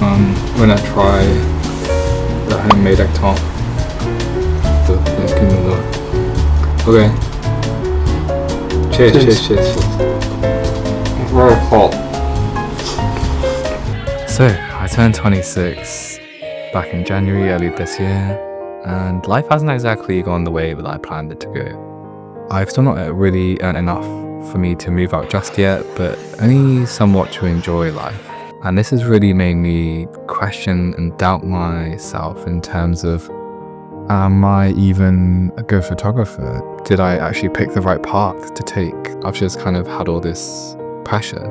I'm gonna try the homemade egg tart. Let's give it a look. Okay. Cheers. Very hot. So, I turned 26 back in January early this year, and life hasn't exactly gone the way that I planned it to go. I've still not really earned enough for me to move out just yet, but only somewhat to enjoy life. And this has really made me question and doubt myself in terms of, am I even a good photographer? Did I actually pick the right path to take? I've just kind of had all this pressure,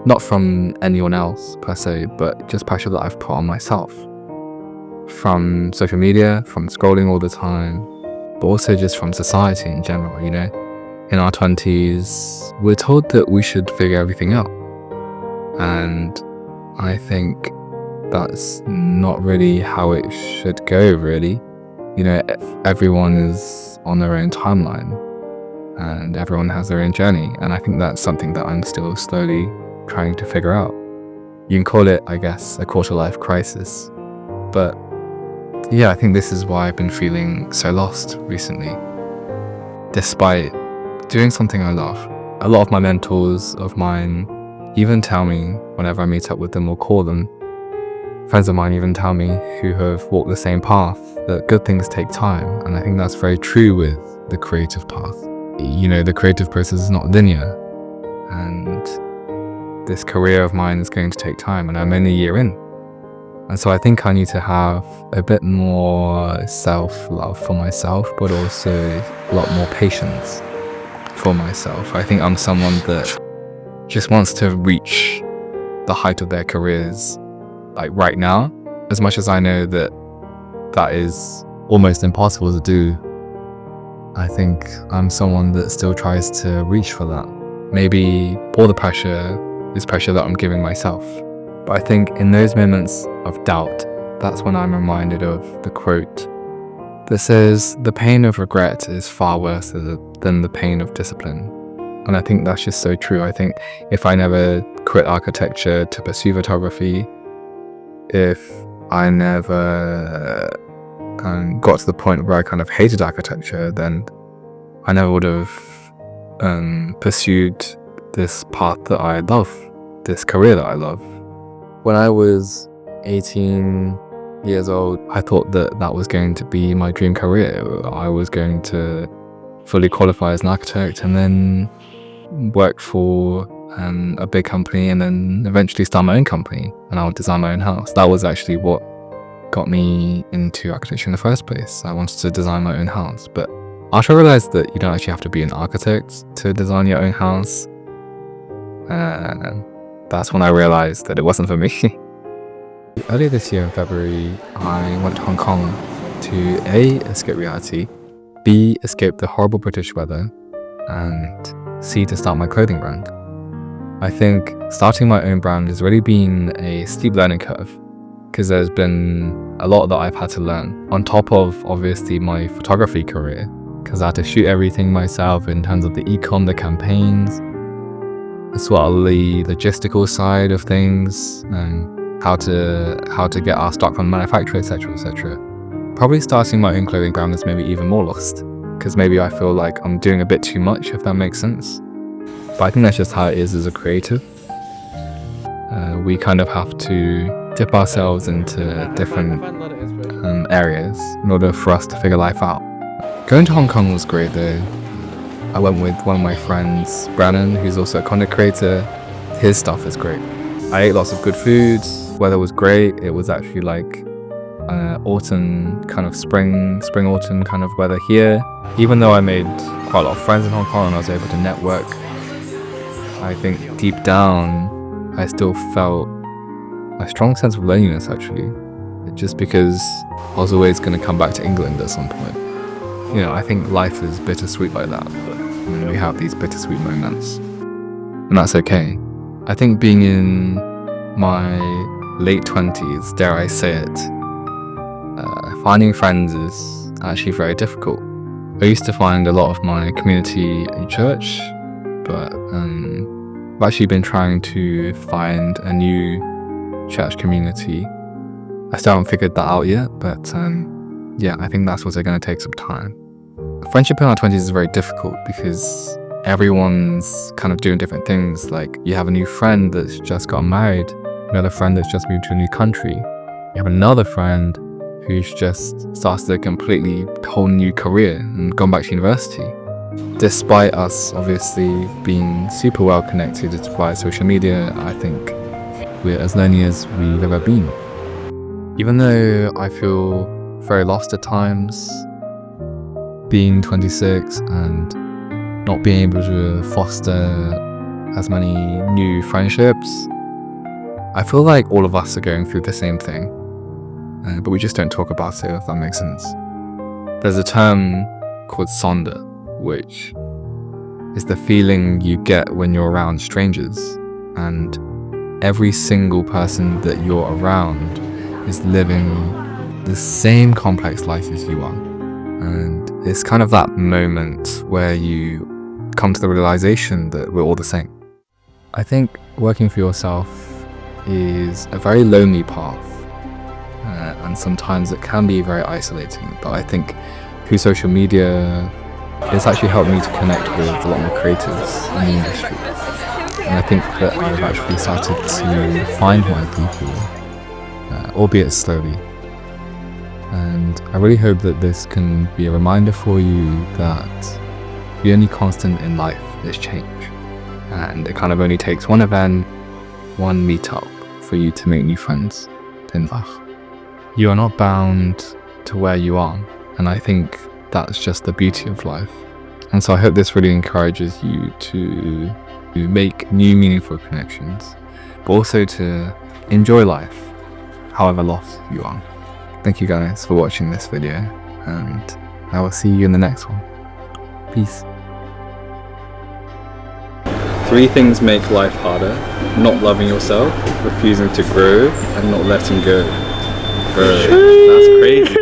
not from anyone else per se, but just pressure that I've put on myself. From social media, from scrolling all the time, but also just from society in general, you know? In our 20s, we're told that we should figure everything out. And I think that's not really how it should go, really. You know, everyone is on their own timeline and everyone has their own journey. And I think that's something that I'm still slowly trying to figure out. You can call it, I guess, a quarter-life crisis. But yeah, I think this is why I've been feeling so lost recently. Despite doing something I love, a lot of my mentors of mine even tell me whenever I meet up with them or call them, friends of mine even tell me who have walked the same path, that good things take time. And I think that's very true with the creative path. You know, the creative process is not linear, and this career of mine is going to take time, and I'm only a year in. And so I think I need to have a bit more self-love for myself, but also a lot more patience for myself. I think I'm someone that just wants to reach the height of their careers like right now, as much as I know that that is almost impossible to do. I think I'm someone that still tries to reach for that. Maybe all the pressure is pressure that I'm giving myself. But I think in those moments of doubt, that's when I'm reminded of the quote that says, "The pain of regret is far worse than the pain of discipline." And I think that's just so true. I think if I never quit architecture to pursue photography, if I never got to the point where I kind of hated architecture, then I never would have pursued this path that I love, this career that I love. When I was 18 years old, I thought that that was going to be my dream career. I was going to fully qualify as an architect and then work for a big company and then eventually start my own company, and I would design my own house. That was actually what got me into architecture in the first place. I wanted to design my own house, but after I realized that you don't actually have to be an architect to design your own house, that's when I realized that it wasn't for me. Earlier this year in February, I went to Hong Kong to A, escape reality, B, escape the horrible British weather, and C, to start my clothing brand. I think starting my own brand has really been a steep learning curve, because there's been a lot that I've had to learn on top of obviously my photography career, because I had to shoot everything myself in terms of the e-com, the campaigns, as well the logistical side of things, and how to get our stock from the manufacturer, etc, etc. Probably starting my own clothing brand is maybe even more lost, because maybe I feel like I'm doing a bit too much, if that makes sense. But I think that's just how it is as a creative. We kind of have to dip ourselves into different areas in order for us to figure life out. Going to Hong Kong was great though. I went with one of my friends, Brandon, who's also a content creator. His stuff is great. I ate lots of good foods, weather was great. It was actually like autumn, kind of spring autumn kind of weather here. Even though I made quite a lot of friends in Hong Kong and I was able to network, I think deep down I still felt a strong sense of loneliness actually, just because I was always going to come back to England at some point. You know, I think life is bittersweet like that, but we have these bittersweet moments, and that's okay. I think being in my late 20s, dare I say it, finding friends is actually very difficult. I used to find a lot of my community in church, but I've actually been trying to find a new church community. I still haven't figured that out yet, but yeah, I think that's also going to take some time. Friendship in our 20s is very difficult because everyone's kind of doing different things. Like, you have a new friend that's just got married, another friend that's just moved to a new country, you have another friend who's just started a completely whole new career and gone back to university. Despite us obviously being super well connected via social media, I think we're as lonely as we've ever been. Even though I feel very lost at times, being 26 and not being able to foster as many new friendships, I feel like all of us are going through the same thing, but we just don't talk about it, if that makes sense. There's a term called sonder, which is the feeling you get when you're around strangers, and every single person that you're around is living the same complex life as you are. And it's kind of that moment where you come to the realization that we're all the same. I think working for yourself is a very lonely path, and sometimes it can be very isolating, but I think through social media it's actually helped me to connect with a lot more creators in the industry, and I think that I've actually started to find my people, albeit slowly. And I really hope that this can be a reminder for you that the only constant in life is change, and it kind of only takes one event, one meetup for you to make new friends in life. You are not bound to where you are, and I think that's just the beauty of life. And so I hope this really encourages you to make new meaningful connections, but also to enjoy life, however lost you are. Thank you guys for watching this video, and I will see you in the next one. Peace. 3 things make life harder: not loving yourself, refusing to grow, and not letting go. Bro, that's crazy.